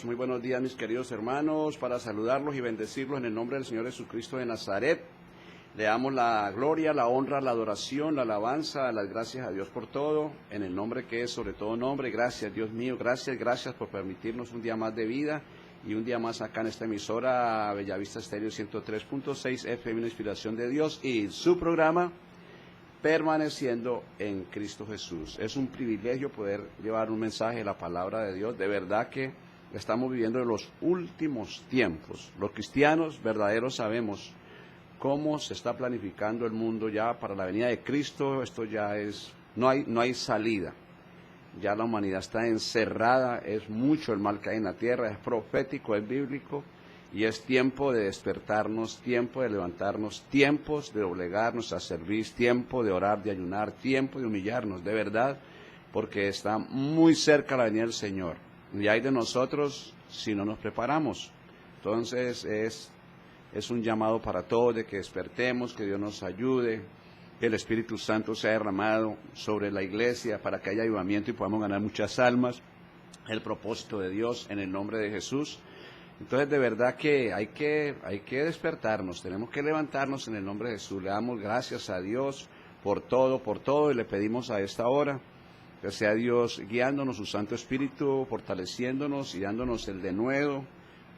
muy buenos días mis queridos hermanos, para saludarlos y bendecirlos en el nombre del Señor Jesucristo de Nazaret. Le damos la gloria, la honra, la adoración, la alabanza, las gracias a Dios por todo, en el nombre que es sobre todo nombre. Gracias Dios mío, gracias por permitirnos un día más de vida y un día más acá en esta emisora Bellavista Estéreo 103.6 FM, una inspiración de Dios, y su programa Permaneciendo en Cristo Jesús. Es un privilegio poder llevar un mensaje de la palabra de Dios. De verdad que estamos viviendo en los últimos tiempos. Los cristianos verdaderos sabemos cómo se está planificando el mundo ya para la venida de Cristo. Esto ya es, no hay salida. Ya la humanidad está encerrada, es mucho el mal que hay en la tierra, es profético, es bíblico. Y es tiempo de despertarnos, tiempo de levantarnos, tiempos de doblegarnos a servir, tiempo de orar, de ayunar, tiempo de humillarnos, de verdad, porque está muy cerca la venida del Señor. Y hay de nosotros si no nos preparamos. Entonces es un llamado para todos de que despertemos, que Dios nos ayude, que el Espíritu Santo sea derramado sobre la iglesia para que haya avivamiento y podamos ganar muchas almas. El propósito de Dios en el nombre de Jesús. Entonces, de verdad que hay que despertarnos, tenemos que levantarnos en el nombre de Jesús. Le damos gracias a Dios por todo, y le pedimos a esta hora que sea Dios guiándonos, su Santo Espíritu, fortaleciéndonos y dándonos el denuedo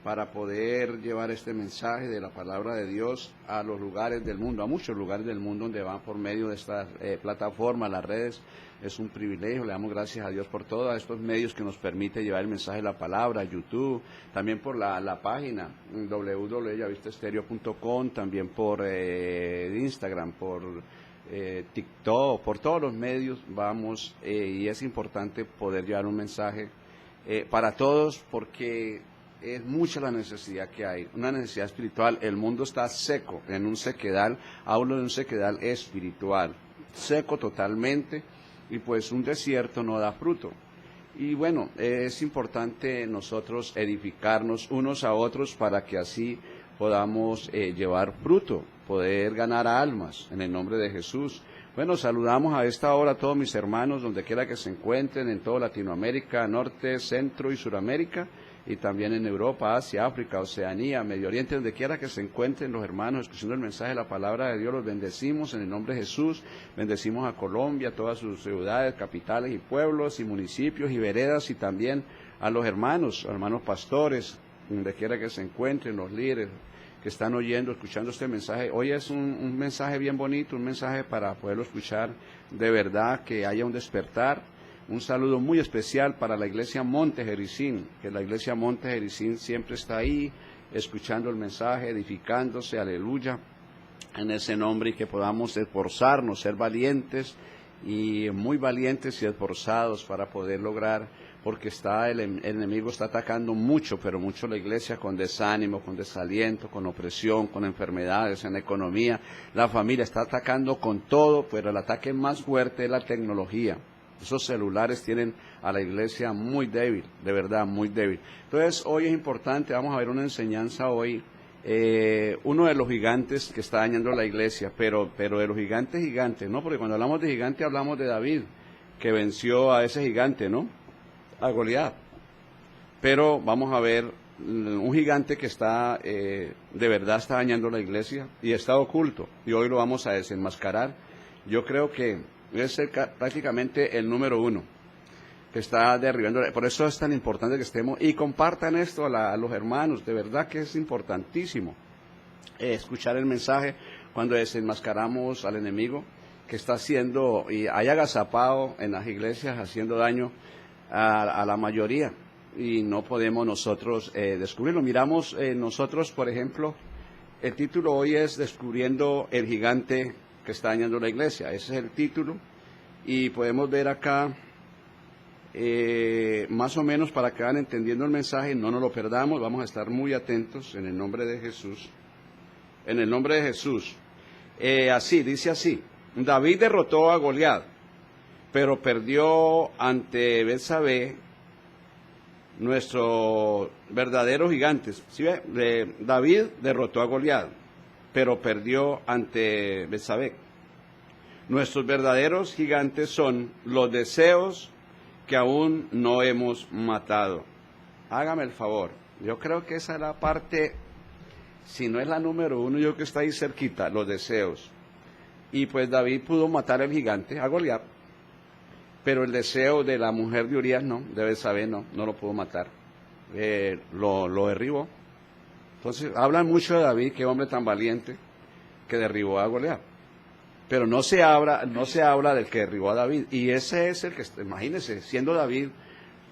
para poder llevar este mensaje de la palabra de Dios a los lugares del mundo, a muchos lugares del mundo donde van por medio de estas plataformas, las redes. Es un privilegio, le damos gracias a Dios por todos estos medios que nos permite llevar el mensaje de la palabra, YouTube, también por la página www.bellavistesterio.com, también por Instagram, por TikTok, por todos los medios vamos, y es importante poder llevar un mensaje para todos, porque es mucha la necesidad que hay, una necesidad espiritual. El mundo está seco, en un sequedal, hablo de un sequedal espiritual, seco totalmente, y pues un desierto no da fruto. Y bueno, es importante nosotros edificarnos unos a otros para que así podamos llevar fruto, poder ganar almas en el nombre de Jesús. Bueno, saludamos a esta hora a todos mis hermanos, donde quiera que se encuentren, en toda Latinoamérica, Norte, Centro y Suramérica, y también en Europa, Asia, África, Oceanía, Medio Oriente, donde quiera que se encuentren los hermanos escuchando el mensaje de la palabra de Dios. Los bendecimos en el nombre de Jesús. Bendecimos a Colombia, todas sus ciudades, capitales y pueblos y municipios y veredas, y también a los hermanos pastores, donde quiera que se encuentren, los líderes que están oyendo, escuchando este mensaje. Hoy es un mensaje bien bonito, un mensaje para poderlo escuchar de verdad, que haya un despertar. Un saludo muy especial para la iglesia Monte Jericín, que la iglesia Monte Jericín siempre está ahí, escuchando el mensaje, edificándose, aleluya, en ese nombre, y que podamos esforzarnos, ser valientes, y muy valientes y esforzados para poder lograr, porque el enemigo está atacando mucho, pero mucho la iglesia, con desánimo, con desaliento, con opresión, con enfermedades, en la economía. La familia está atacando con todo, pero el ataque más fuerte es la tecnología. Esos celulares tienen a la iglesia muy débil, de verdad, muy débil. Entonces, hoy es importante, vamos a ver una enseñanza hoy, uno de los gigantes que está dañando la iglesia, pero de los gigantes, ¿no? Porque cuando hablamos de gigante hablamos de David, que venció a ese gigante, ¿no? A Goliat. Pero vamos a ver un gigante que está, de verdad está dañando la iglesia y está oculto, y hoy lo vamos a desenmascarar. Yo creo que es prácticamente el número uno que está derribando. Por eso es tan importante que estemos y compartan esto a los hermanos. De verdad que es importantísimo escuchar el mensaje cuando desenmascaramos al enemigo que está haciendo y haya agazapado en las iglesias, haciendo daño a la mayoría, y no podemos nosotros descubrirlo. Miramos nosotros, por ejemplo, el título hoy es Descubriendo el gigante que está dañando la iglesia. Ese es el título, y podemos ver acá más o menos para que vayan entendiendo el mensaje. No nos lo perdamos, vamos a estar muy atentos en el nombre de Jesús. En el nombre de Jesús. Dice así: David derrotó a Goliat, pero perdió ante Betsabé, nuestros verdaderos gigantes. ¿Sí ve? David derrotó a Goliat, pero perdió ante Betsabé. Nuestros verdaderos gigantes son los deseos que aún no hemos matado. hágame el favor. Yo creo que esa es la parte, si no es la número uno, yo creo que está ahí cerquita, los deseos. Y pues David pudo matar al gigante, a Goliat, pero el deseo de la mujer de Urías no, debe saber, no lo pudo matar. Lo derribó. Entonces, hablan mucho de David, qué hombre tan valiente que derribó a Goliat. Pero no se habla del que derribó a David. Y ese es el que, imagínense, siendo David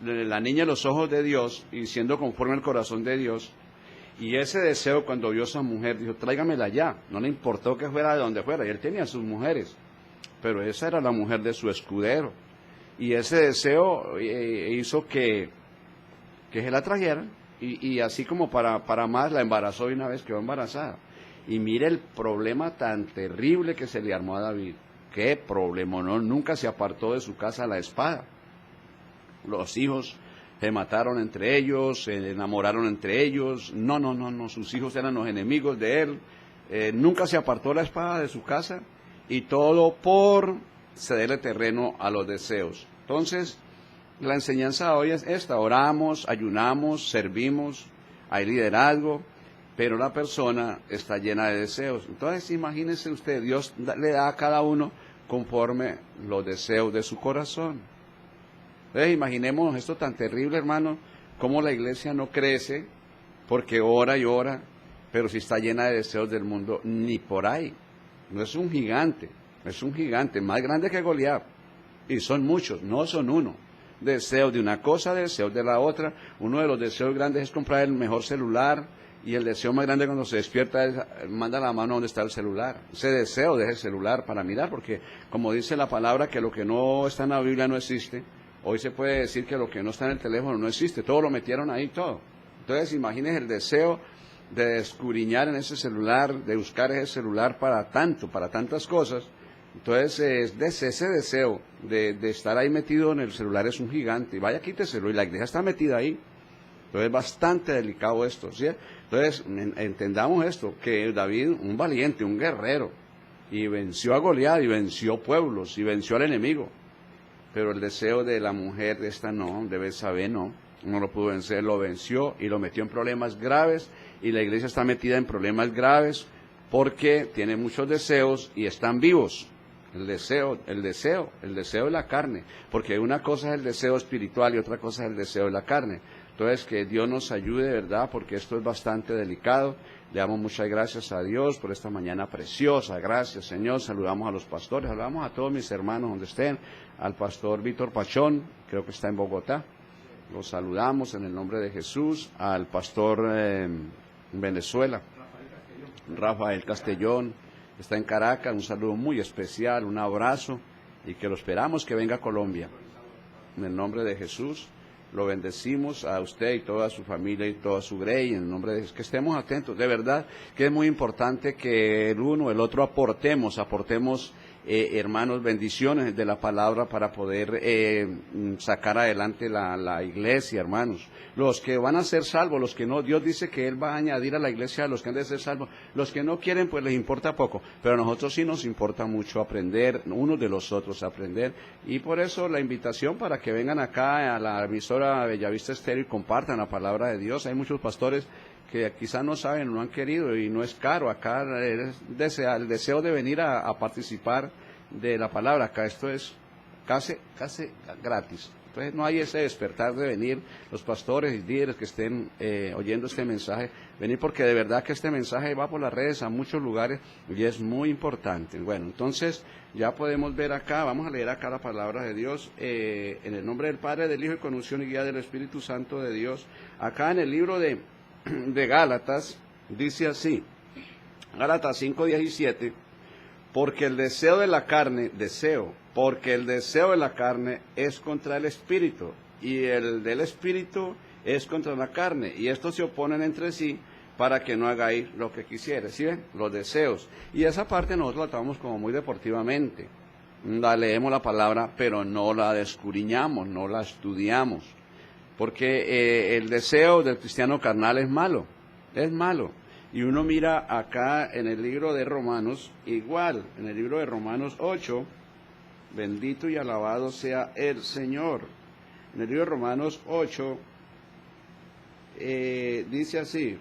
la niña de los ojos de Dios y siendo conforme al corazón de Dios, y ese deseo cuando vio a esa mujer, dijo, tráigamela ya, no le importó que fuera de donde fuera, y él tenía sus mujeres, pero esa era la mujer de su escudero, y ese deseo hizo que se la trajeran, y así como para más, la embarazó de una vez, quedó embarazada, y mire el problema tan terrible que se le armó a David, qué problema, no, nunca se apartó de su casa la espada. Los hijos se mataron entre ellos, se enamoraron entre ellos, no, sus hijos eran los enemigos de él, nunca se apartó la espada de su casa, y todo por cederle terreno a los deseos. Entonces, la enseñanza de hoy es esta, oramos, ayunamos, servimos, hay liderazgo, pero la persona está llena de deseos. Entonces, imagínese usted, Dios le da a cada uno conforme los deseos de su corazón. Entonces, imaginemos esto tan terrible, hermano, cómo la iglesia no crece porque ora y ora, pero si está llena de deseos del mundo, ni por ahí. No es un gigante más grande que Goliat, y son muchos, no son uno. Deseos de una cosa, deseos de la otra. Uno de los deseos grandes es comprar el mejor celular, y el deseo más grande cuando se despierta es, manda la mano donde está el celular. Ese deseo de ese celular para mirar, porque como dice la palabra que lo que no está en la Biblia no existe, hoy se puede decir que lo que no está en el teléfono no existe, todo lo metieron ahí, todo. Entonces imagínense el deseo de escudriñar en ese celular, de buscar ese celular para tantas cosas. Entonces ese deseo de estar ahí metido en el celular es un gigante, y vaya quíteselo, y la iglesia está metida ahí. Entonces es bastante delicado esto, ¿sí? Entonces entendamos esto, que David, un valiente, un guerrero, y venció a Goliat, y venció pueblos, y venció al enemigo. Pero el deseo de la mujer de esta no, debe saber, no lo pudo vencer, lo venció y lo metió en problemas graves, y la iglesia está metida en problemas graves porque tiene muchos deseos y están vivos. El deseo de la carne, porque una cosa es el deseo espiritual y otra cosa es el deseo de la carne. Entonces, que Dios nos ayude, de verdad, porque esto es bastante delicado. Le damos muchas gracias a Dios por esta mañana preciosa. Gracias, Señor. Saludamos a los pastores, saludamos a todos mis hermanos donde estén, al pastor Víctor Pachón, creo que está en Bogotá. Los saludamos en el nombre de Jesús, al pastor en Venezuela, Rafael Castellón, está en Caracas, un saludo muy especial, un abrazo, y que lo esperamos que venga a Colombia. En el nombre de Jesús, lo bendecimos a usted y toda su familia y toda su grey, en el nombre de Jesús, que estemos atentos, de verdad que es muy importante que el uno, el otro aportemos, hermanos, bendiciones de la palabra para poder sacar adelante la iglesia, hermanos. Los que van a ser salvos, los que no, Dios dice que Él va a añadir a la iglesia a los que han de ser salvos. Los que no quieren, pues les importa poco, pero a nosotros sí nos importa mucho aprender, unos de los otros aprender, y por eso la invitación para que vengan acá a la emisora Bellavista Estéreo y compartan la palabra de Dios. Hay muchos pastores que quizás no saben, no han querido, y no es caro. Acá el deseo de venir a participar de la palabra, acá esto es casi gratis. Entonces no hay ese despertar de venir los pastores y líderes que estén oyendo este mensaje, venir, porque de verdad que este mensaje va por las redes a muchos lugares y es muy importante. Bueno, entonces ya podemos ver acá, vamos a leer acá la palabra de Dios, en el nombre del Padre, del Hijo y con unción y guía del Espíritu Santo de Dios. Acá en el libro de Gálatas dice así, Gálatas 5:17, porque el deseo de la carne es contra el espíritu, y el del espíritu es contra la carne, y estos se oponen entre sí para que no hagáis lo que quisierais. ¿Sí ven? Los deseos. Y esa parte nosotros la tomamos como muy deportivamente. La leemos la palabra, pero no la descudriñamos, no la estudiamos. Porque el deseo del cristiano carnal es malo. Y uno mira acá en el libro de Romanos, igual, en el libro de Romanos 8, bendito y alabado sea el Señor. En el libro de Romanos 8, dice así: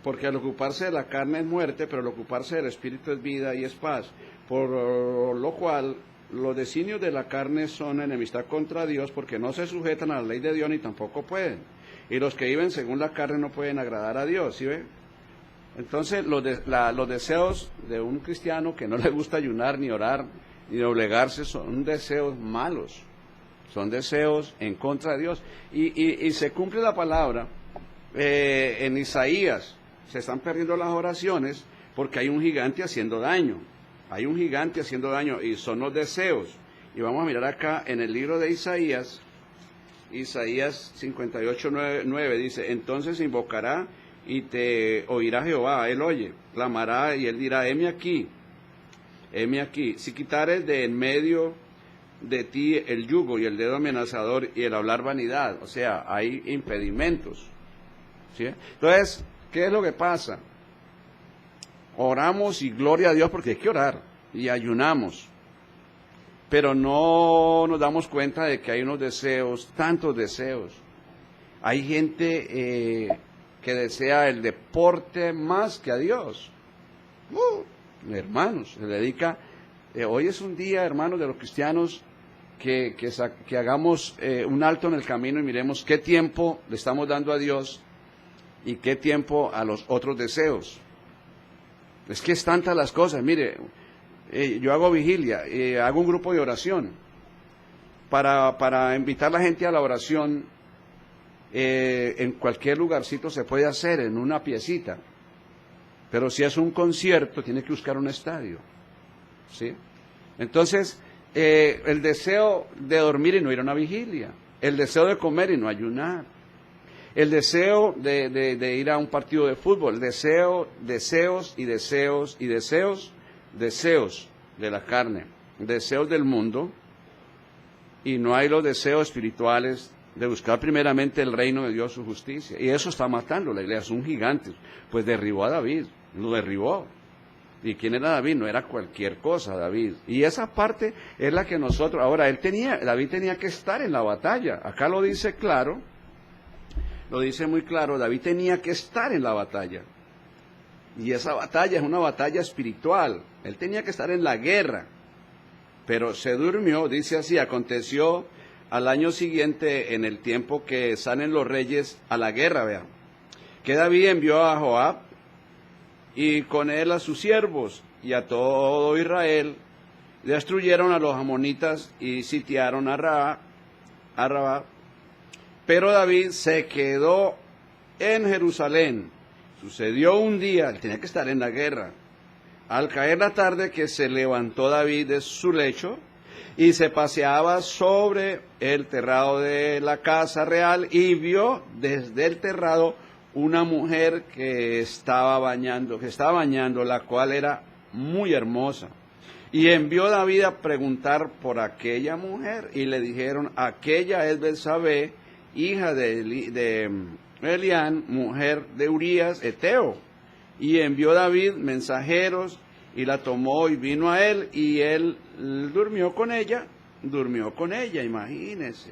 porque al ocuparse de la carne es muerte, pero al ocuparse del espíritu es vida y es paz. Por lo cual los designios de la carne son enemistad contra Dios, porque no se sujetan a la ley de Dios ni tampoco pueden. Y los que viven según la carne no pueden agradar a Dios, ¿sí ve? Entonces los deseos de un cristiano que no le gusta ayunar ni orar ni doblegarse son deseos malos, son deseos en contra de Dios. Y se cumple la palabra en Isaías. Se están perdiendo las oraciones porque hay un gigante haciendo daño. Hay un gigante haciendo daño y son los deseos. Y vamos a mirar acá en el libro de Isaías, Isaías 58:9 dice: entonces invocará y te oirá Jehová, él oye, clamará y él dirá: heme aquí, si quitares de en medio de ti el yugo y el dedo amenazador y el hablar vanidad. O sea, hay impedimentos, ¿sí? Entonces, ¿qué es lo que pasa? Oramos y gloria a Dios porque hay que orar y ayunamos, pero no nos damos cuenta de que hay unos deseos, tantos deseos. Hay gente que desea el deporte más que a Dios. Hermanos, se dedica. Hoy es un día, hermanos, de los cristianos que hagamos un alto en el camino y miremos qué tiempo le estamos dando a Dios y qué tiempo a los otros deseos. Es que es tantas las cosas. Mire, yo hago vigilia, hago un grupo de oración para invitar a la gente a la oración. En cualquier lugarcito se puede hacer, en una piecita, pero si es un concierto tiene que buscar un estadio, ¿sí? Entonces, el deseo de dormir y no ir a una vigilia, el deseo de comer y no ayunar, el deseo de ir a un partido de fútbol, deseos de la carne, deseos del mundo, y no hay los deseos espirituales de buscar primeramente el reino de Dios, su justicia. Y eso está matando la iglesia, es un gigante. Pues derribó a David, lo derribó. ¿Y quién era David? No era cualquier cosa, David. Y esa parte es la que nosotros, ahora, David tenía que estar en la batalla. Acá lo dice claro, lo dice muy claro, David tenía que estar en la batalla. Y esa batalla es una batalla espiritual. Él tenía que estar en la guerra. Pero se durmió, dice así: aconteció al año siguiente, en el tiempo que salen los reyes a la guerra, vean, que David envió a Joab y con él a sus siervos y a todo Israel, destruyeron a los amonitas y sitiaron a Rabá. Pero David se quedó en Jerusalén. Sucedió un día, él tenía que estar en la guerra, al caer la tarde, que se levantó David de su lecho y se paseaba sobre el terrado de la casa real y vio desde el terrado una mujer que estaba bañando, la cual era muy hermosa. Y envió David a preguntar por aquella mujer y le dijeron: aquella es Betsabé, hija de Elián, mujer de Urías Eteo. Y envió David mensajeros y la tomó y vino a él, y él durmió con ella, imagínense.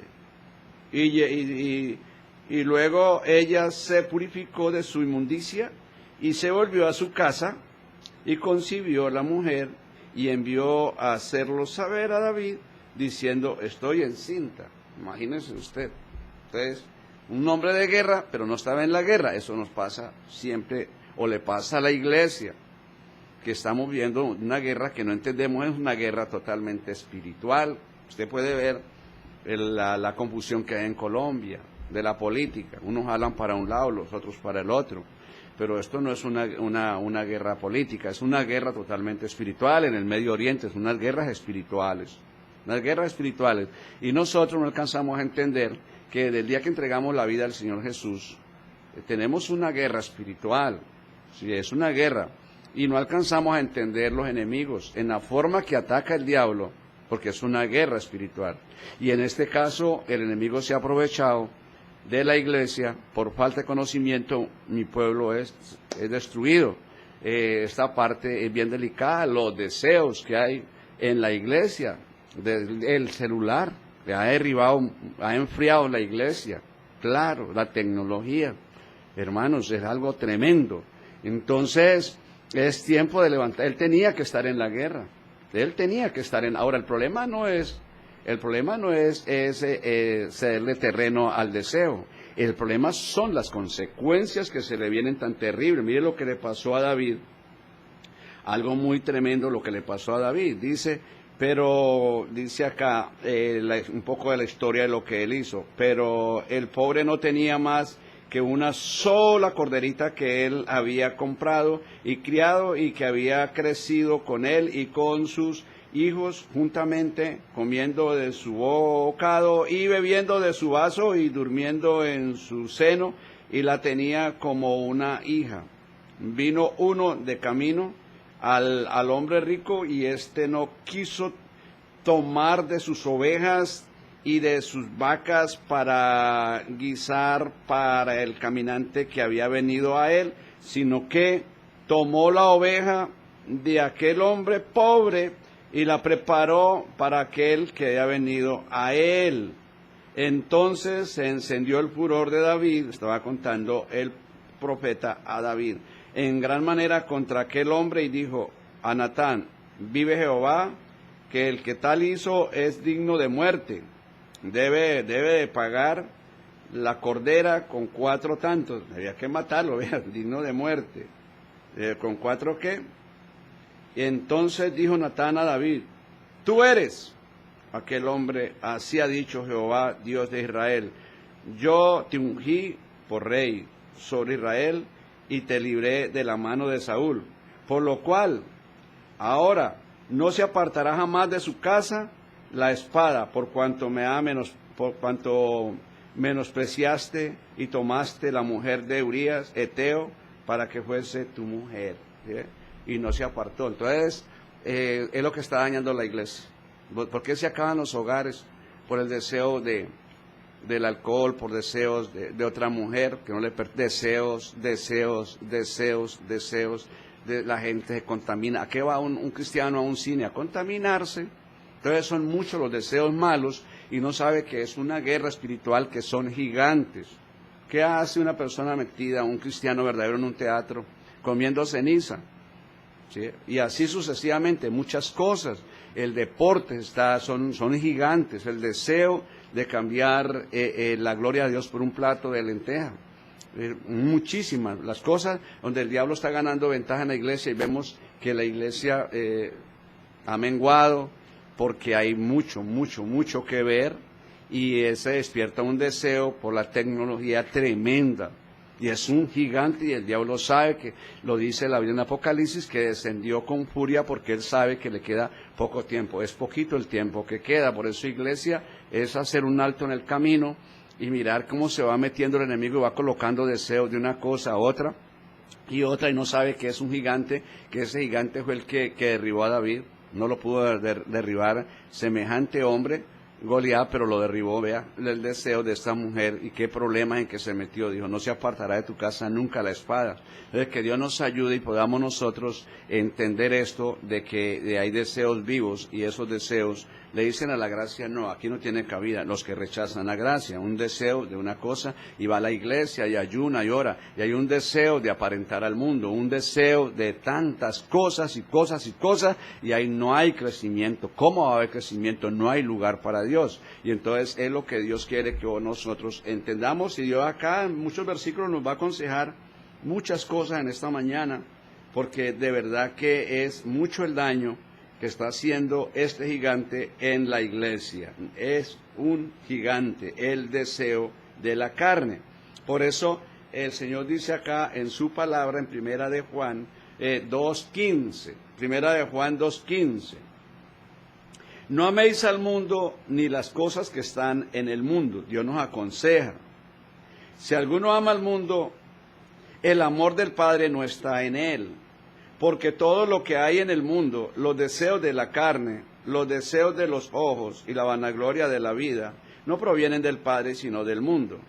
Y luego ella se purificó de su inmundicia y se volvió a su casa y concibió la mujer y envió a hacerlo saber a David diciendo: estoy encinta. Imagínense usted. Entonces, un hombre de guerra, pero no estaba en la guerra. Eso nos pasa siempre, o le pasa a la iglesia, que estamos viendo una guerra que no entendemos, es una guerra totalmente espiritual. Usted puede ver la confusión que hay en Colombia, de la política. Unos jalan para un lado, los otros para el otro. Pero esto no es una guerra política, es una guerra totalmente espiritual. En el Medio Oriente es unas guerras espirituales. Y nosotros no alcanzamos a entender que desde el día que entregamos la vida al Señor Jesús, tenemos una guerra espiritual. Sí, es una guerra. Y no alcanzamos a entender los enemigos en la forma que ataca el diablo, porque es una guerra espiritual. Y en este caso, el enemigo se ha aprovechado de la iglesia por falta de conocimiento. Mi pueblo es destruido. Esta parte es bien delicada, los deseos que hay en la iglesia, el celular. le ha derribado, ha enfriado la iglesia. Claro, la tecnología, hermanos, es algo tremendo. Entonces, es tiempo de levantar. Él tenía que estar en la guerra. Él tenía que estar en... Ahora, el problema no es cederle terreno al deseo. El problema son las consecuencias que se le vienen tan terribles. Mire lo que le pasó a David. Algo muy tremendo lo que le pasó a David. Dice acá un poco de la historia de lo que él hizo. Pero el pobre no tenía más que una sola corderita que él había comprado y criado y que había crecido con él y con sus hijos juntamente, comiendo de su bocado y bebiendo de su vaso y durmiendo en su seno, y la tenía como una hija. Vino uno de camino al hombre rico, y éste no quiso tomar de sus ovejas y de sus vacas para guisar para el caminante que había venido a él, sino que tomó la oveja de aquel hombre pobre y la preparó para aquel que había venido a él. Entonces se encendió el furor de David, estaba contando el profeta a David, en gran manera contra aquel hombre, y dijo a Natán: vive Jehová, que el que tal hizo es digno de muerte. Debe de pagar la cordera con 4 tantos. Había que matarlo, vean, digno de muerte. ¿Con 4 qué? Y entonces dijo Natán a David: tú eres aquel hombre, así ha dicho Jehová, Dios de Israel: yo te ungí por rey sobre Israel y te libré de la mano de Saúl, por lo cual ahora no se apartará jamás de su casa la espada, por cuanto menospreciaste y tomaste la mujer de Urías Eteo para que fuese tu mujer, ¿sí? Y no se apartó. Entonces, es lo que está dañando la iglesia. ¿Por qué se acaban los hogares? Por el deseo del alcohol, por deseos de otra mujer que no le deseos, la gente se contamina. ¿A qué va un cristiano a un cine? A contaminarse. Entonces son muchos los deseos malos y no sabe que es una guerra espiritual, que son gigantes. ¿Qué hace una persona metida, un cristiano verdadero, en un teatro? Comiendo ceniza, ¿sí? Y así sucesivamente, muchas cosas. El deporte son gigantes. El deseo de cambiar la gloria de Dios por un plato de lenteja. Muchísimas las cosas donde el diablo está ganando ventaja en la iglesia, y vemos que la iglesia ha menguado porque hay mucho que ver, y se despierta un deseo por la tecnología tremenda, y es un gigante, y el diablo sabe, que lo dice la Biblia en Apocalipsis, que descendió con furia porque él sabe que le queda poco tiempo. Es poquito el tiempo que queda. Por eso, iglesia, es hacer un alto en el camino y mirar cómo se va metiendo el enemigo y va colocando deseos de una cosa a otra y otra, y no sabe que es un gigante, que ese gigante fue el que derribó a David. No lo pudo derribar semejante hombre, Goliat, pero lo derribó, vea, el deseo de esta mujer y qué problemas en que se metió. Dijo: no se apartará de tu casa nunca la espada. Entonces, que Dios nos ayude y podamos nosotros entender esto, de que hay deseos vivos, y esos deseos le dicen a la gracia: no, aquí no tiene cabida. Los que rechazan la gracia, un deseo de una cosa, y va a la iglesia y ayuna y ora, y hay un deseo de aparentar al mundo, un deseo de tantas cosas, y ahí no hay crecimiento. ¿Cómo va a haber crecimiento? No hay lugar para Dios. Y entonces es lo que Dios quiere que nosotros entendamos, y Dios acá en muchos versículos nos va a aconsejar muchas cosas en esta mañana, porque de verdad que es mucho el daño que está haciendo este gigante en la iglesia. Es un gigante, el deseo de la carne. Por eso el Señor dice acá en su palabra, en Primera de Juan 2:15, Primera de Juan 2:15: no améis al mundo ni las cosas que están en el mundo. Dios nos aconseja: si alguno ama al mundo, el amor del Padre no está en él. Porque todo lo que hay en el mundo, los deseos de la carne, los deseos de los ojos y la vanagloria de la vida, no provienen del Padre, sino del mundo.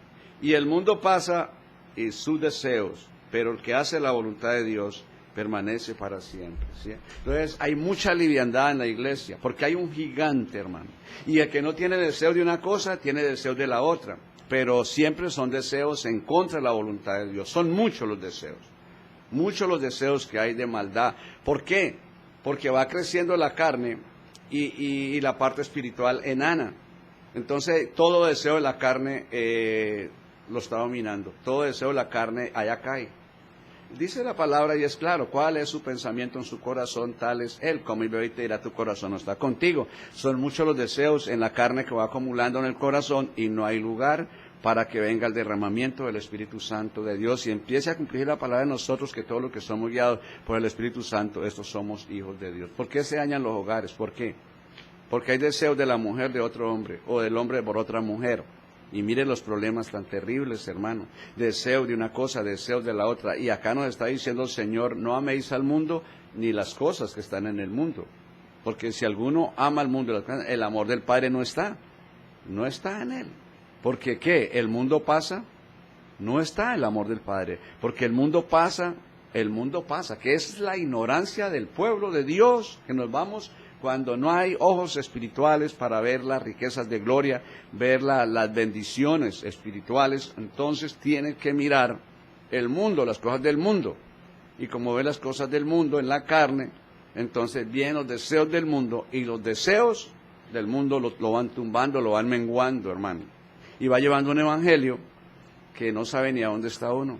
Y el mundo pasa y sus deseos, pero el que hace la voluntad de Dios permanece para siempre, ¿sí? Entonces hay mucha liviandad en la iglesia, porque hay un gigante, hermano, y el que no tiene deseo de una cosa, tiene deseo de la otra, pero siempre son deseos en contra de la voluntad de Dios. Son muchos los deseos que hay de maldad. ¿Por qué? Porque va creciendo la carne y la parte espiritual enana. Entonces todo deseo de la carne lo está dominando, todo deseo de la carne allá cae. Dice la palabra y es claro, cuál es su pensamiento en su corazón, tal es él. Come y bebe y te dirá, tu corazón no está contigo. Son muchos los deseos en la carne que va acumulando en el corazón y no hay lugar para que venga el derramamiento del Espíritu Santo de Dios y empiece a cumplir la palabra de nosotros, que todos los que somos guiados por el Espíritu Santo, estos somos hijos de Dios. ¿Por qué se dañan los hogares? ¿Por qué? Porque hay deseos de la mujer de otro hombre o del hombre por otra mujer. Y mire los problemas tan terribles, hermano. Deseo de una cosa, deseos de la otra. Y acá nos está diciendo el Señor, no améis al mundo ni las cosas que están en el mundo. Porque si alguno ama al mundo, el amor del Padre no está en él. Porque ¿qué? ¿El mundo pasa? No está el amor del Padre. Porque el mundo pasa, que es la ignorancia del pueblo de Dios, que nos vamos cuando no hay ojos espirituales para ver las riquezas de gloria, ver las bendiciones espirituales. Entonces tiene que mirar el mundo, las cosas del mundo. Y como ve las cosas del mundo en la carne, entonces vienen los deseos del mundo, y los deseos del mundo lo van tumbando, lo van menguando, hermano. Y va llevando un evangelio que no sabe ni a dónde está uno.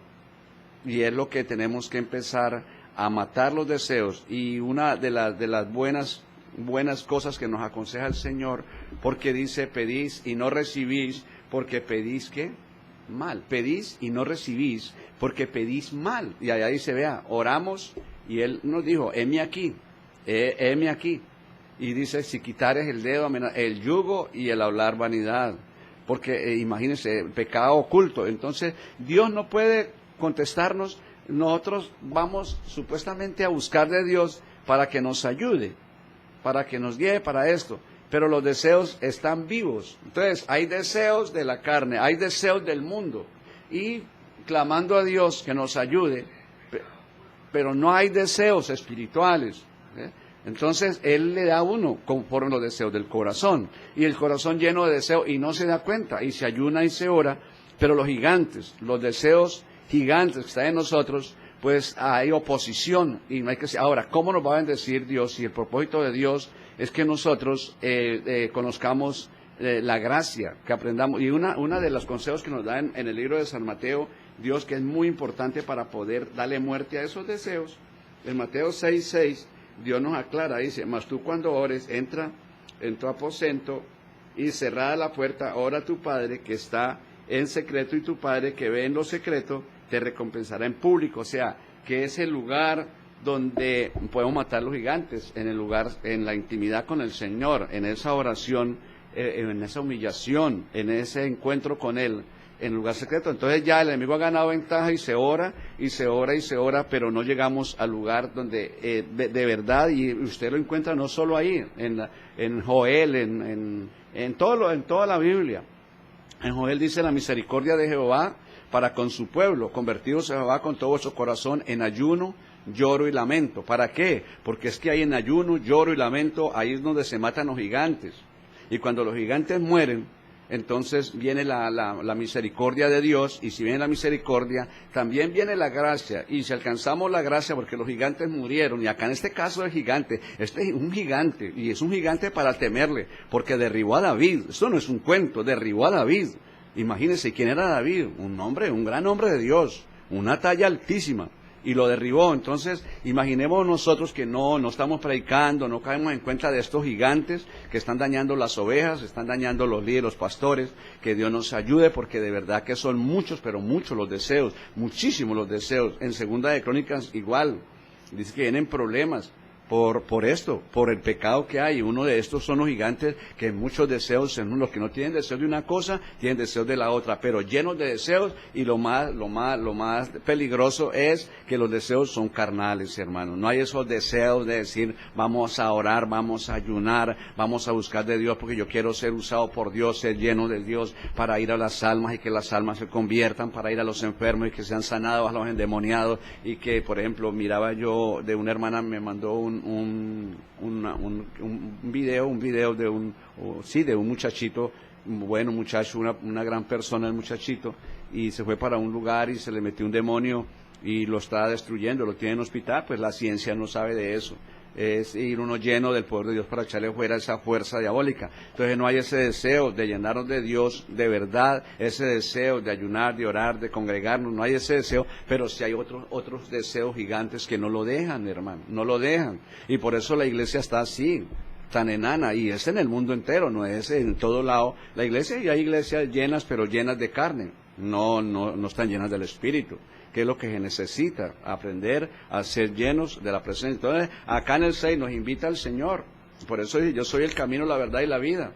Y es lo que tenemos que empezar a matar los deseos. Y una de las buenas cosas que nos aconseja el Señor, porque dice, pedís y no recibís, porque pedís, ¿qué? Mal. Pedís y no recibís, porque pedís mal. Y allá dice, vea, oramos, y Él nos dijo, heme aquí. Y dice, si quitares el dedo, el yugo y el hablar vanidad. Porque imagínense, pecado oculto. Entonces, Dios no puede contestarnos. Nosotros vamos supuestamente a buscar de Dios para que nos ayude, para que nos guíe para esto, pero los deseos están vivos. Entonces hay deseos de la carne, hay deseos del mundo, y clamando a Dios que nos ayude, pero no hay deseos espirituales, ¿eh? Entonces Él le da a uno conforme los deseos del corazón, y el corazón lleno de deseo y no se da cuenta, y se ayuna y se ora, pero los gigantes, los deseos gigantes que están en nosotros, pues hay oposición y no hay que ser. Ahora, ¿cómo nos va a bendecir Dios si el propósito de Dios es que nosotros conozcamos la gracia, que aprendamos? Y una de los consejos que nos dan en el libro de San Mateo, Dios, que es muy importante para poder darle muerte a esos deseos, en Mateo 6:6, Dios nos aclara, dice, mas tú cuando ores, entra en tu aposento y cerrada la puerta, ora a tu Padre que está en secreto, y tu Padre que ve en lo secreto te recompensará en público. O sea, que es el lugar donde podemos matar los gigantes, en el lugar, en la intimidad con el Señor, en esa oración, en esa humillación, en ese encuentro con Él, en el lugar secreto. Entonces ya el enemigo ha ganado ventaja y se ora, y se ora, y se ora, pero no llegamos al lugar donde de verdad, y usted lo encuentra no solo ahí, en Joel, en toda la Biblia. En Joel dice, la misericordia de Jehová para con su pueblo, convertidos a Jehová con todo vuestro corazón en ayuno, lloro y lamento. ¿Para qué? Porque es que hay en ayuno, lloro y lamento, ahí es donde se matan los gigantes. Y cuando los gigantes mueren, entonces viene la misericordia de Dios, y si viene la misericordia, también viene la gracia. Y si alcanzamos la gracia, porque los gigantes murieron, y acá en este caso el gigante, este es un gigante, y es un gigante para temerle, porque derribó a David. Esto no es un cuento, derribó a David. Imagínense quién era David, un gran hombre de Dios, una talla altísima, y lo derribó. Entonces, imaginemos nosotros que no estamos predicando, no caemos en cuenta de estos gigantes que están dañando las ovejas, están dañando los líderes, los pastores. Que Dios nos ayude, porque de verdad que son muchos, pero muchos los deseos, muchísimos los deseos. En Segunda de Crónicas igual, dice que vienen problemas, por esto, por el pecado que hay. Uno de estos son los gigantes que muchos deseos, los que no tienen deseos de una cosa, tienen deseos de la otra, pero llenos de deseos, y lo más peligroso es que los deseos son carnales, hermanos. No hay esos deseos de decir, vamos a orar, vamos a ayunar, vamos a buscar de Dios porque yo quiero ser usado por Dios, ser lleno de Dios para ir a las almas y que las almas se conviertan, para ir a los enfermos y que sean sanados, a los endemoniados. Y que, por ejemplo, miraba yo de una hermana, me mandó un video de un muchachito, bueno muchacho, una gran persona el muchachito, y se fue para un lugar y se le metió un demonio y lo está destruyendo, lo tiene en hospital. Pues la ciencia no sabe de eso. Es ir uno lleno del poder de Dios para echarle fuera esa fuerza diabólica. Entonces no hay ese deseo de llenarnos de Dios de verdad, ese deseo de ayunar, de orar, de congregarnos, no hay ese deseo, pero sí hay otros deseos gigantes que no lo dejan, hermano, no lo dejan. Y por eso la iglesia está así, tan enana, y es en el mundo entero, no es en todo lado la iglesia, y hay iglesias llenas, pero llenas de carne, no están llenas del Espíritu, que es lo que se necesita, aprender a ser llenos de la presencia. Entonces, acá en el 6 nos invita el Señor, por eso yo soy el camino, la verdad y la vida.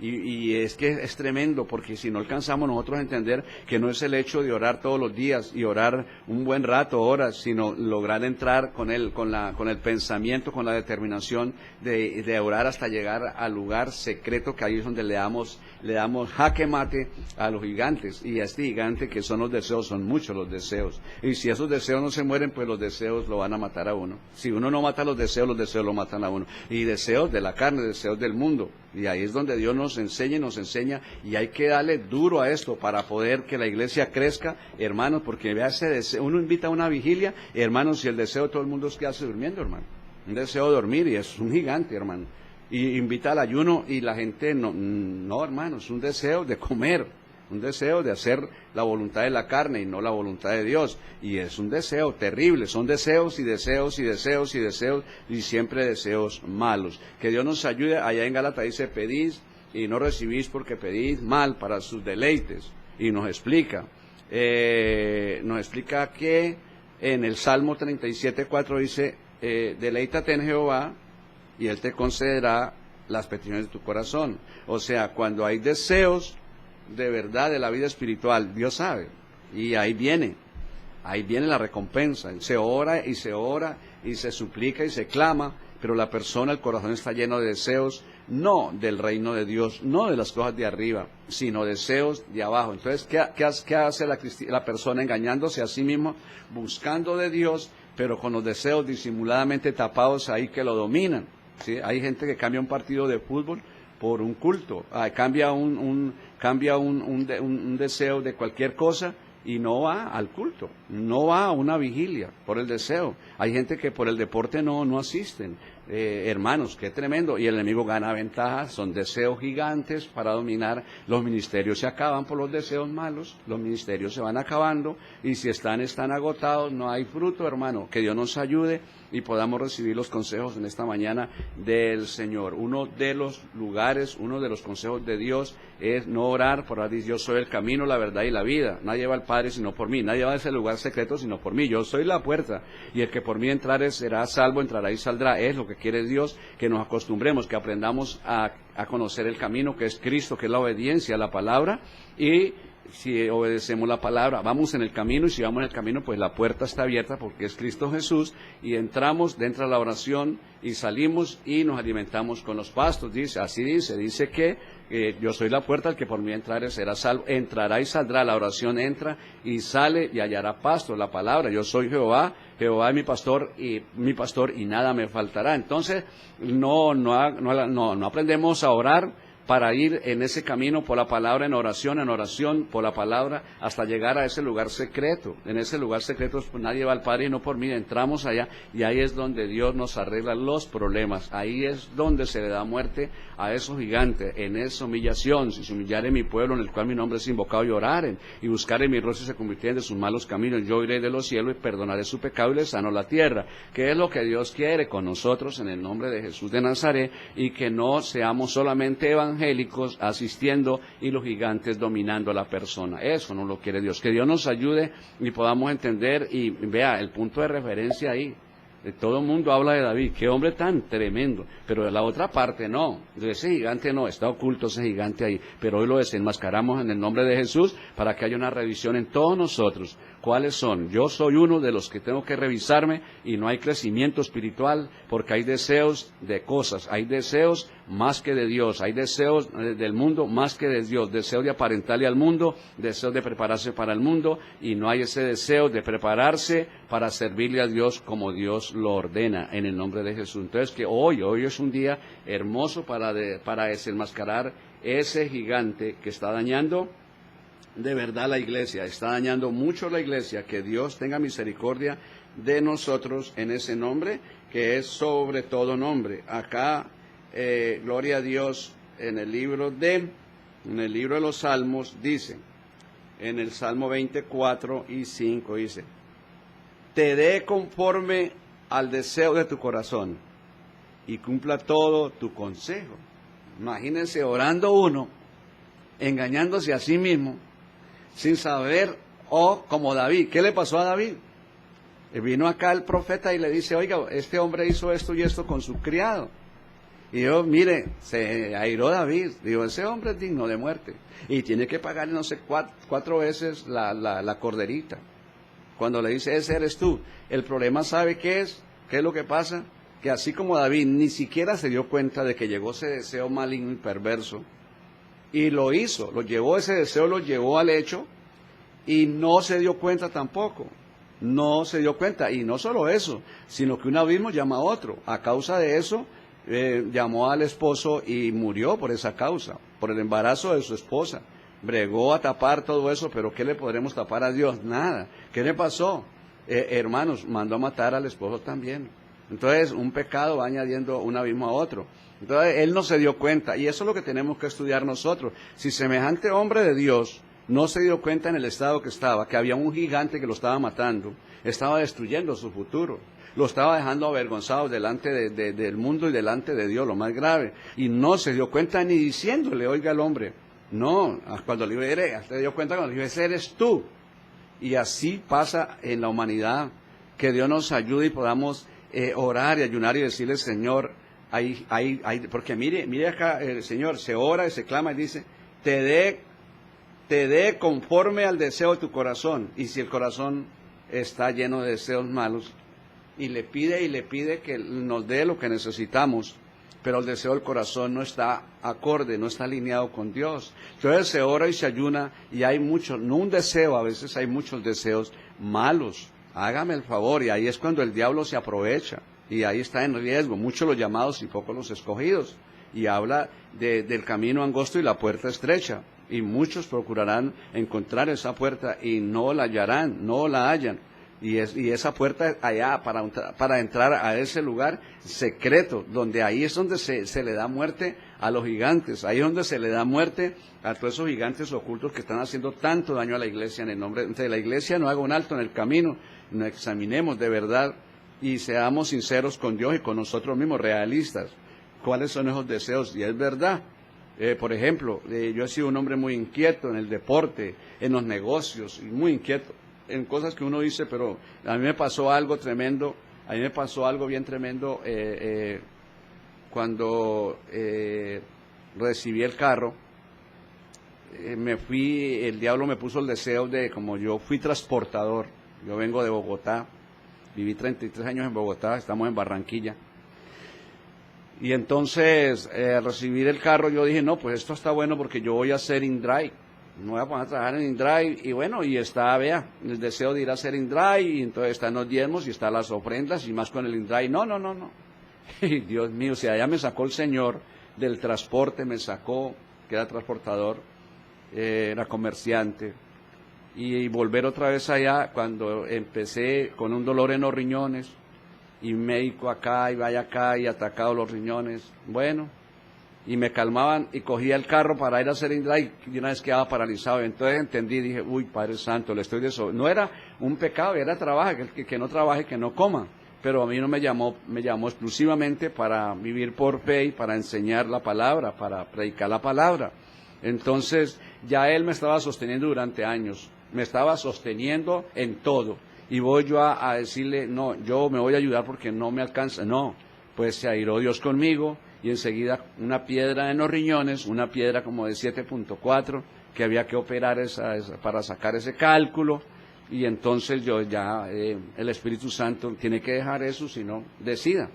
Y es que es tremendo, porque si no alcanzamos nosotros a entender que no es el hecho de orar todos los días y orar un buen rato, horas, sino lograr entrar con el pensamiento, con la determinación de orar hasta llegar al lugar secreto, que ahí es donde le damos jaque mate a los gigantes. Y a este gigante que son los deseos, son muchos los deseos. Y si esos deseos no se mueren, pues los deseos lo van a matar a uno. Si uno no mata los deseos lo matan a uno. Y deseos de la carne, deseos del mundo. Y ahí es donde Dios nos enseña, y hay que darle duro a esto para poder que la iglesia crezca, hermanos, porque vea ese deseo. Uno invita a una vigilia, hermanos, y el deseo de todo el mundo es quedarse durmiendo, hermano. Un deseo de dormir, y es un gigante, hermano. Y invita al ayuno, y la gente no, hermano, es un deseo de comer, un deseo de hacer la voluntad de la carne y no la voluntad de Dios, y es un deseo terrible. Son deseos y deseos y deseos y deseos, y siempre deseos malos. Que Dios nos ayude. Allá en Gálatas dice, pedís y no recibís porque pedís mal para sus deleites, y nos explica que en el Salmo 37:4 dice, deleítate en Jehová y Él te concederá las peticiones de tu corazón. O sea, cuando hay deseos de verdad de la vida espiritual, Dios sabe, y ahí viene la recompensa. Se ora y se suplica y se clama, pero la persona, el corazón está lleno de deseos, no del reino de Dios, no de las cosas de arriba, sino deseos de abajo. Entonces, ¿qué hace la persona? Engañándose a sí mismo, buscando de Dios, pero con los deseos disimuladamente tapados ahí que lo dominan, ¿sí? Hay gente que cambia un partido de fútbol por un culto, cambia un deseo de cualquier cosa y no va al culto, no va a una vigilia por el deseo. Hay gente que por el deporte no asisten. Hermanos, qué tremendo, y el enemigo gana ventaja. Son deseos gigantes para dominar. Los ministerios se acaban por los deseos malos, los ministerios se van acabando, y si están agotados, no hay fruto, hermano. Que Dios nos ayude y podamos recibir los consejos en esta mañana del Señor. Uno de los consejos de Dios es no orar por decir, yo soy el camino, la verdad y la vida, nadie va al Padre sino por mí, nadie va a ese lugar secreto sino por mí, yo soy la puerta, y el que por mí entrare será salvo, entrará y saldrá. Es lo que quiere Dios, que nos acostumbremos, que aprendamos a conocer el camino, que es Cristo, que es la obediencia a la palabra, y si obedecemos la palabra, vamos en el camino, y si vamos en el camino, pues la puerta está abierta porque es Cristo Jesús, y entramos dentro de la oración y salimos y nos alimentamos con los pastos. Dice que yo soy la puerta, el que por mí entrare será salvo, entrará y saldrá. La oración entra y sale y hallará pasto. La palabra, yo soy Jehová es mi pastor y nada me faltará. Entonces no aprendemos a orar para ir en ese camino por la palabra, en oración, por la palabra, hasta llegar a ese lugar secreto. En ese lugar secreto pues, nadie va al Padre y no por mí. Entramos allá, y ahí es donde Dios nos arregla los problemas. Ahí es donde se le da muerte a esos gigantes, en esa humillación. Si se humillare mi pueblo, en el cual mi nombre es invocado, y oraren, y buscaren mi rostro y se convirtieren de sus malos caminos, yo iré de los cielos y perdonaré su pecado y les sano la tierra. Que es lo que Dios quiere con nosotros en el nombre de Jesús de Nazaret, y que no seamos solamente evangélicos asistiendo y los gigantes dominando a la persona. Eso no lo quiere Dios. Que Dios nos ayude y podamos entender, y vea el punto de referencia ahí. Todo el mundo habla de David, qué hombre tan tremendo, pero de la otra parte no, ese gigante no, está oculto ese gigante ahí, pero hoy lo desenmascaramos en el nombre de Jesús para que haya una revisión en todos nosotros. ¿Cuáles son? Yo soy uno de los que tengo que revisarme y no hay crecimiento espiritual porque hay deseos de cosas, hay deseos más que de Dios, hay deseos del mundo más que de Dios, deseos de aparentarle al mundo, deseos de prepararse para el mundo y no hay ese deseo de prepararse para servirle a Dios como Dios lo ordena en el nombre de Jesús. Entonces que hoy es un día hermoso para desenmascarar ese gigante que está dañando de verdad la iglesia, está dañando mucho la iglesia. Que Dios tenga misericordia de nosotros en ese nombre que es sobre todo nombre. Acá, gloria a Dios, en el libro de los Salmos dice, en el Salmo 24 y 5 dice, te dé conforme al deseo de tu corazón y cumpla todo tu consejo. Imagínense orando uno, engañándose a sí mismo, sin saber, como David. ¿Qué le pasó a David? Vino acá el profeta y le dice, oiga, este hombre hizo esto y esto con su criado. Y yo, mire, se airó David, dijo, ese hombre es digno de muerte. Y tiene que pagarle, no sé, cuatro veces la corderita. Cuando le dice, ese eres tú. El problema, ¿sabe qué es? ¿Qué es lo que pasa? Que así como David ni siquiera se dio cuenta de que llegó ese deseo maligno y perverso, y lo hizo, ese deseo lo llevó al hecho, y no se dio cuenta tampoco. No se dio cuenta, y no solo eso, sino que un abismo llama a otro. A causa de eso, llamó al esposo y murió por esa causa, por el embarazo de su esposa. Bregó a tapar todo eso, pero ¿qué le podremos tapar a Dios? Nada. ¿Qué le pasó? Hermanos, mandó a matar al esposo también. Entonces, un pecado va añadiendo un abismo a otro. Entonces, él no se dio cuenta, y eso es lo que tenemos que estudiar nosotros. Si semejante hombre de Dios no se dio cuenta en el estado que estaba, que había un gigante que lo estaba matando, estaba destruyendo su futuro, lo estaba dejando avergonzado delante del mundo y delante de Dios, lo más grave, y no se dio cuenta ni diciéndole, oiga el hombre, no, cuando le dijo, se dio cuenta cuando le dijo, ese eres tú. Y así pasa en la humanidad, que Dios nos ayude y podamos orar y ayunar y decirle, Señor, porque mire acá, el Señor se ora y se clama y dice, te dé conforme al deseo de tu corazón. Y si el corazón está lleno de deseos malos, y le pide que nos dé lo que necesitamos, pero el deseo del corazón no está acorde, no está alineado con Dios. Entonces se ora y se ayuna, y hay muchos, no un deseo, a veces hay muchos deseos malos. Hágame el favor, y ahí es cuando el diablo se aprovecha, y ahí está en riesgo, muchos los llamados y pocos los escogidos. Y habla del camino angosto y la puerta estrecha, y muchos procurarán encontrar esa puerta y no la hallarán, no la hallan. Y esa puerta allá para entrar a ese lugar secreto, donde ahí es donde se le da muerte a los gigantes, ahí es donde se le da muerte a todos esos gigantes ocultos que están haciendo tanto daño a la iglesia. En el nombre de la iglesia, no haga un alto en el camino, nos examinemos de verdad y seamos sinceros con Dios y con nosotros mismos, realistas. ¿Cuáles son esos deseos? Y es verdad. Por ejemplo, yo he sido un hombre muy inquieto en el deporte, en los negocios, y muy inquieto en cosas que uno dice, pero a mí me pasó algo tremendo, bien tremendo cuando recibí el carro. El diablo me puso el deseo como yo fui transportador, yo vengo de Bogotá, viví 33 años en Bogotá, estamos en Barranquilla. Y entonces, al recibir el carro, yo dije, no, pues esto está bueno porque yo voy a hacer InDrive. Me voy a poner a trabajar en InDrive. Y bueno, y está, vea, el deseo de ir a hacer InDrive. Y entonces están los diezmos y están las ofrendas y más con el InDrive. No. Y Dios mío, si allá me sacó el Señor del transporte, me sacó, que era transportador, era comerciante. Y volver otra vez allá cuando empecé con un dolor en los riñones. Y médico acá y vaya acá y atacado los riñones, bueno, y me calmaban y cogía el carro para ir a hacer InDrive y una vez quedaba paralizado. Entonces entendí, dije, uy, Padre Santo, le estoy no era un pecado, era trabajo, que no trabaje, que no coma, pero a mí no me llamó exclusivamente para vivir por fe y para enseñar la palabra, para predicar la palabra. Entonces ya Él me estaba sosteniendo durante años, me estaba sosteniendo en todo. y voy yo a decirle, no, yo me voy a ayudar porque no me alcanza. No, pues se airó Dios conmigo y enseguida una piedra en los riñones, una piedra como de 7.4, que había que operar para sacar ese cálculo, y entonces yo ya, el Espíritu Santo tiene que dejar eso, si no, decida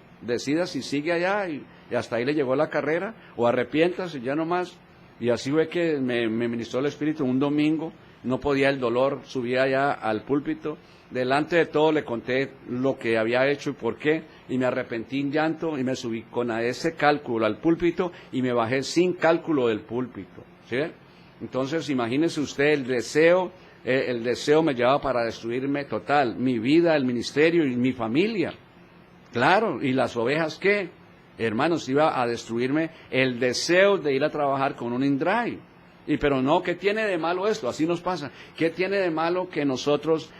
si sigue allá y hasta ahí le llegó la carrera, o arrepiéntase ya no más. Y así fue que me ministró el Espíritu un domingo, no podía el dolor, subí allá al púlpito, delante de todo le conté lo que había hecho y por qué, y me arrepentí en llanto y me subí con ese cálculo al púlpito y me bajé sin cálculo del púlpito, ¿sí? Entonces imagínese usted el deseo me llevaba para destruirme total, mi vida, el ministerio y mi familia, claro, y las ovejas ¿qué? Hermanos, iba a destruirme el deseo de ir a trabajar con un InDrive. Pero no, ¿qué tiene de malo esto? Así nos pasa. ¿Qué tiene de malo que nosotros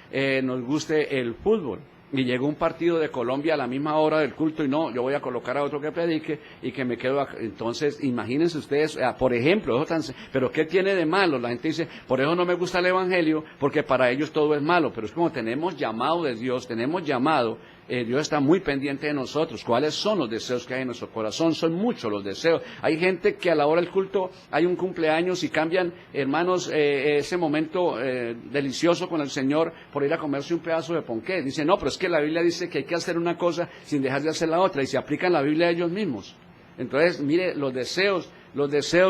nos guste el fútbol? Y llegó un partido de Colombia a la misma hora del culto y no, yo voy a colocar a otro que predique y que me quedo acá. Entonces, imagínense ustedes, por ejemplo, pero ¿qué tiene de malo? La gente dice, por eso no me gusta el Evangelio, porque para ellos todo es malo. Pero es como tenemos llamado de Dios, tenemos llamado, Dios está muy pendiente de nosotros. ¿Cuáles son los deseos que hay en nuestro corazón? Son muchos los deseos. Hay gente que a la hora del culto hay un cumpleaños y cambian, hermanos, ese momento delicioso con el Señor por ir a comerse un pedazo de ponqué. Dicen, no, pero es que la Biblia dice que hay que hacer una cosa sin dejar de hacer la otra, y se aplican la Biblia a ellos mismos. Entonces, mire, los deseos,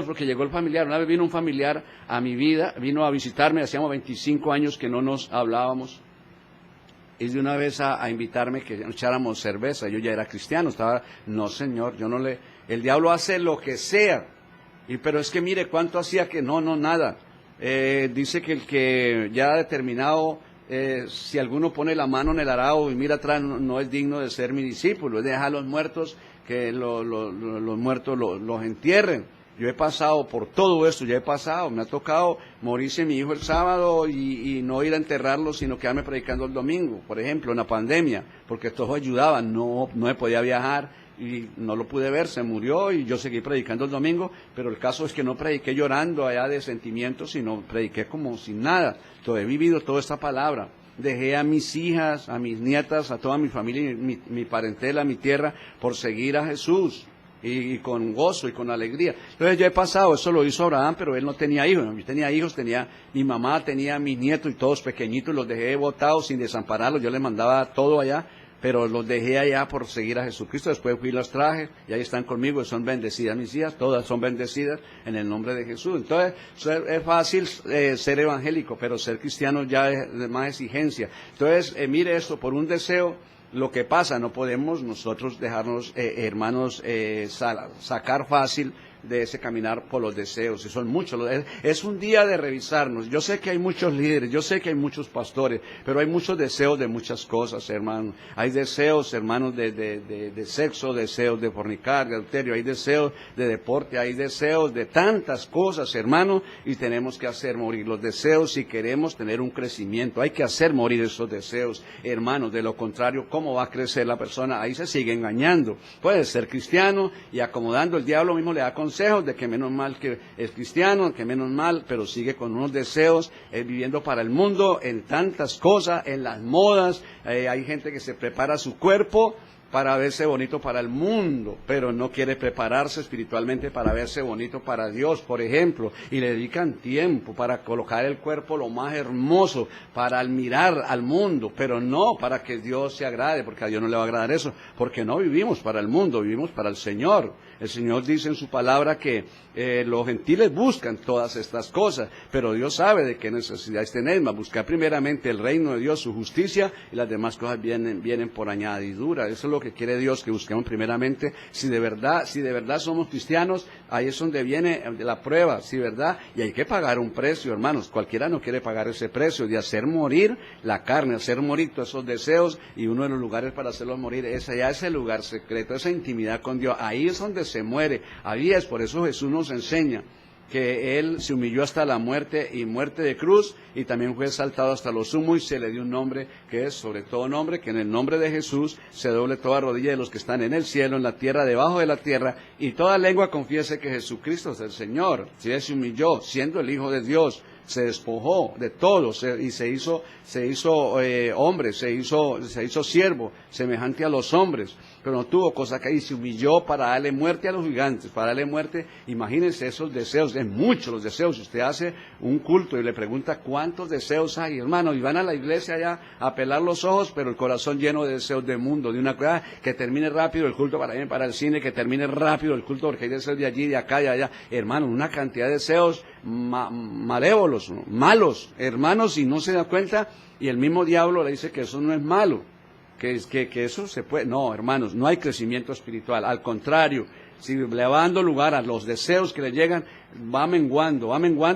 porque llegó el familiar. Una vez vino un familiar a mi vida, vino a visitarme, hacíamos 25 años que no nos hablábamos. Y de una vez a invitarme que echáramos cerveza. Yo ya era cristiano, no señor, yo no le, el diablo hace lo que sea, pero es que mire cuánto hacía que no, nada. Dice que el que ya ha determinado, si alguno pone la mano en el arado y mira atrás, no es digno de ser mi discípulo, es de dejar a los muertos, que los muertos los entierren. Yo he pasado por todo esto, me ha tocado morirse mi hijo el sábado y no ir a enterrarlo, sino quedarme predicando el domingo, por ejemplo, en la pandemia, porque todos ayudaban, no me podía viajar y no lo pude ver, se murió y yo seguí predicando el domingo, pero el caso es que no prediqué llorando allá de sentimientos, sino prediqué como sin nada. He vivido toda esta palabra. Dejé a mis hijas, a mis nietas, a toda mi familia, mi parentela, mi tierra, por seguir a Jesús. Y con gozo y con alegría. Entonces yo he pasado, eso lo hizo Abraham, pero él no tenía hijos. Yo tenía hijos, tenía mi mamá, tenía mis nietos y todos pequeñitos, los dejé botados sin desampararlos. Yo les mandaba todo allá, pero los dejé allá por seguir a Jesucristo. Después fui y los traje y ahí están conmigo, son bendecidas mis hijas, todas son bendecidas en el nombre de Jesús. Entonces es fácil ser evangélico, pero ser cristiano ya es de más exigencia. Entonces mire esto, por un deseo. Lo que pasa, no podemos nosotros dejarnos, hermanos, sacar fácil de ese caminar por los deseos, y son muchos. Es un día de revisarnos. Yo sé que hay muchos líderes, yo sé que hay muchos pastores, pero hay muchos deseos de muchas cosas, hermanos. Hay deseos, hermanos, de sexo, deseos de fornicar, de adulterio, hay deseos de deporte, hay deseos de tantas cosas, hermanos, y tenemos que hacer morir los deseos si queremos tener un crecimiento. Hay que hacer morir esos deseos, hermanos. De lo contrario, ¿cómo va a crecer la persona? Ahí se sigue engañando. Puede ser cristiano y acomodando, el diablo mismo le da consejos de que menos mal que es cristiano, que menos mal, pero sigue con unos deseos, viviendo para el mundo, en tantas cosas, en las modas. Hay gente que se prepara su cuerpo para verse bonito para el mundo, pero no quiere prepararse espiritualmente para verse bonito para Dios, por ejemplo, y le dedican tiempo para colocar el cuerpo lo más hermoso, para admirar al mundo, pero no para que Dios se agrade, porque a Dios no le va a agradar eso, porque no vivimos para el mundo, vivimos para el Señor. El Señor dice en su palabra que los gentiles buscan todas estas cosas, pero Dios sabe de qué necesidades tenemos. Buscar primeramente el reino de Dios, su justicia, y las demás cosas vienen por añadidura. Eso es lo que quiere Dios, que busquemos primeramente. Si de verdad somos cristianos, ahí es donde viene la prueba, si verdad, y hay que pagar un precio, hermanos. Cualquiera no quiere pagar ese precio de hacer morir la carne, hacer morir todos esos deseos, y uno de los lugares para hacerlos morir es allá, ese lugar secreto, esa intimidad con Dios. Ahí es donde se muere. Ahí es, por eso Jesús nos enseña que Él se humilló hasta la muerte, y muerte de cruz, y también fue exaltado hasta lo sumo, y se le dio un nombre que es sobre todo nombre, que en el nombre de Jesús se doble toda rodilla de los que están en el cielo, en la tierra, debajo de la tierra, y toda lengua confiese que Jesucristo es el Señor. Si Él se humilló, siendo el Hijo de Dios, se despojó de todo y se hizo hombre, se hizo siervo, semejante a los hombres, pero no tuvo cosa que ir, se humilló para darle muerte a los gigantes, para darle muerte. Imagínense esos deseos, es muchos los deseos. Si usted hace un culto y le pregunta cuántos deseos hay, hermano, y van a la iglesia allá a pelar los ojos, pero el corazón lleno de deseos de mundo, de una cosa que termine rápido el culto para el cine, que termine rápido el culto porque hay deseos de allí, de acá, de allá, hermano, una cantidad de deseos malévolos, malos, hermanos, y no se da cuenta, y el mismo diablo le dice que eso no es malo, que eso se puede. No, hermanos, no hay crecimiento espiritual, al contrario, si le va dando lugar a los deseos que le llegan, va menguando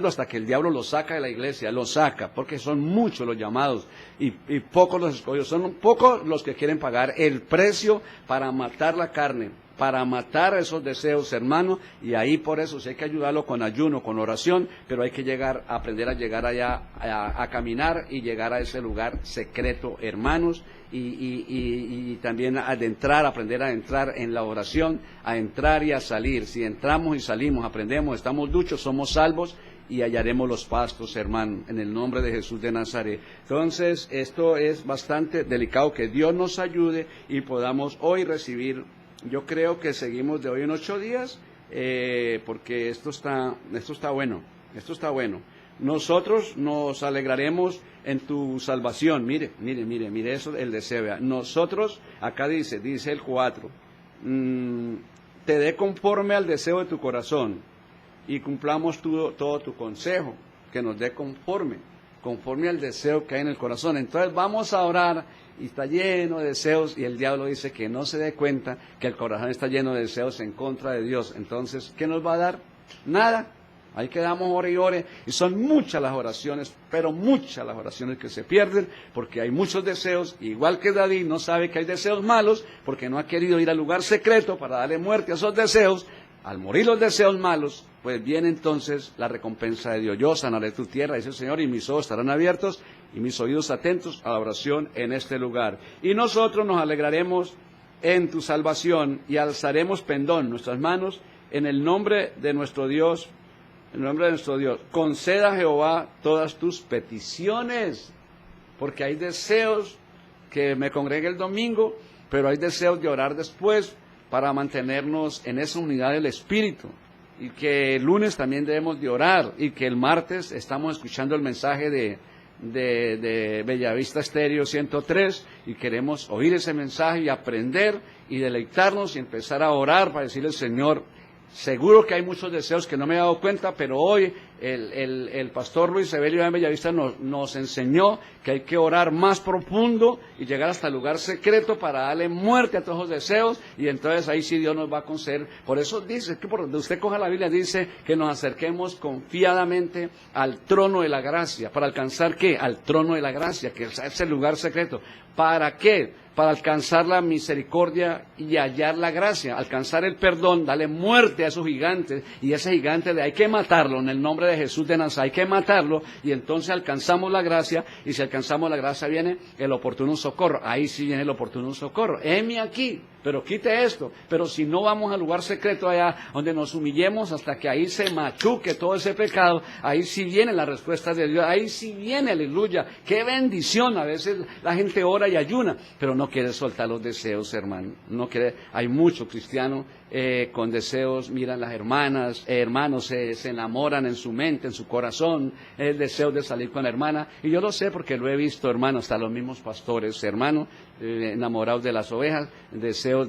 hasta que el diablo lo saca de la iglesia, lo saca, porque son muchos los llamados y pocos los escogidos, son pocos los que quieren pagar el precio para matar la carne, para matar esos deseos, hermano, y ahí por eso sí hay que ayudarlo con ayuno, con oración, pero hay que aprender a llegar allá, a caminar y llegar a ese lugar secreto, hermanos, y también aprender a entrar en la oración, a entrar y a salir. Si entramos y salimos, aprendemos, estamos duchos, somos salvos, y hallaremos los pastos, hermano, en el nombre de Jesús de Nazaret. Entonces, esto es bastante delicado, que Dios nos ayude y podamos hoy recibir. Yo creo que seguimos de hoy en 8 días, porque esto está bueno, Nosotros nos alegraremos en tu salvación. Mire eso, el deseo. Vea. Nosotros, acá dice el 4, te dé conforme al deseo de tu corazón y cumplamos todo tu consejo, que nos dé conforme al deseo que hay en el corazón. Entonces vamos a orar, y está lleno de deseos, y el diablo dice que no se dé cuenta que el corazón está lleno de deseos en contra de Dios. Entonces, ¿qué nos va a dar? Nada. Ahí quedamos ore y ore, y son muchas las oraciones, pero muchas las oraciones que se pierden, porque hay muchos deseos, igual que David no sabe que hay deseos malos, porque no ha querido ir al lugar secreto para darle muerte a esos deseos. Al morir los deseos malos, pues viene entonces la recompensa de Dios. Yo sanaré tu tierra, dice el Señor, y mis ojos estarán abiertos y mis oídos atentos a la oración en este lugar. Y nosotros nos alegraremos en tu salvación y alzaremos pendón, nuestras manos, en el nombre de nuestro Dios. En el nombre de nuestro Dios, conceda a Jehová todas tus peticiones, porque hay deseos que me congregue el domingo, pero hay deseos de orar después para mantenernos en esa unidad del Espíritu, y que el lunes también debemos de orar, y que el martes estamos escuchando el mensaje de Bellavista Estéreo 103, y queremos oír ese mensaje y aprender y deleitarnos y empezar a orar para decirle al Señor. Seguro que hay muchos deseos que no me he dado cuenta, pero hoy el pastor Luis Evelio de Bellavista nos enseñó que hay que orar más profundo y llegar hasta el lugar secreto para darle muerte a todos los deseos, y entonces ahí sí Dios nos va a conceder. Por eso dice, que por donde usted coja la Biblia, dice que nos acerquemos confiadamente al trono de la gracia. ¿Para alcanzar qué? Al trono de la gracia, que es el lugar secreto. ¿Para qué? Para alcanzar la misericordia y hallar la gracia, alcanzar el perdón, darle muerte a esos gigantes, y ese gigante hay que matarlo en el nombre de Jesús de Nazaret, hay que matarlo, y entonces alcanzamos la gracia, y si alcanzamos la gracia viene el oportuno socorro. Ahí sí viene el oportuno socorro. Heme aquí, pero quite esto. Pero si no vamos al lugar secreto allá, donde nos humillemos hasta que ahí se machuque todo ese pecado, ahí sí viene la respuesta de Dios, ahí sí viene, aleluya. Qué bendición. A veces la gente ora y ayuna, pero no quiere soltar los deseos, hermano. No quiere. Hay muchos cristianos con deseos, miran las hermanas, hermanos se enamoran en su mente, en su corazón, el deseo de salir con la hermana, y yo lo sé porque lo he visto, hermano, hasta los mismos pastores, hermano, enamorados de las ovejas, deseos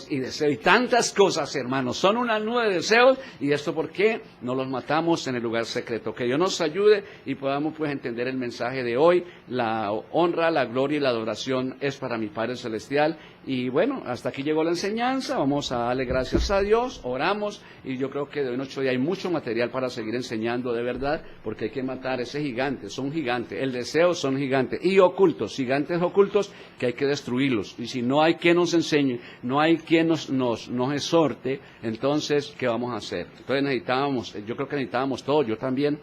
y tantas cosas, hermanos, son una nube de deseos, y esto ¿por qué? No los matamos en el lugar secreto. Que Dios nos ayude y podamos pues entender el mensaje de hoy. La honra, la gloria y la adoración es para mi Padre Celestial. Y bueno, hasta aquí llegó la enseñanza. Vamos a darle gracias a Dios, oramos, y yo creo que de hoy en 8 días hay mucho material para seguir enseñando de verdad, porque hay que matar ese gigante. Son gigantes, el deseo son gigantes y ocultos, gigantes ocultos que hay que destruirlos. Y si no hay quien nos enseñe, no hay quien nos exhorte, entonces ¿qué vamos a hacer? Entonces yo creo que necesitábamos todos. Yo también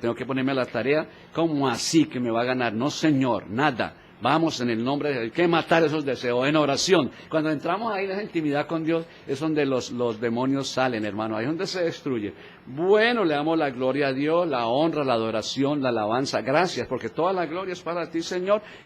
tengo que ponerme a la tarea. ¿Cómo así que me va a ganar? No, señor, nada. Vamos en el nombre de Dios. Hay que matar esos deseos en oración. Cuando entramos ahí en esa intimidad con Dios, es donde los demonios salen, hermano. Ahí es donde se destruye. Bueno, le damos la gloria a Dios, la honra, la adoración, la alabanza. Gracias, porque toda la gloria es para ti, Señor.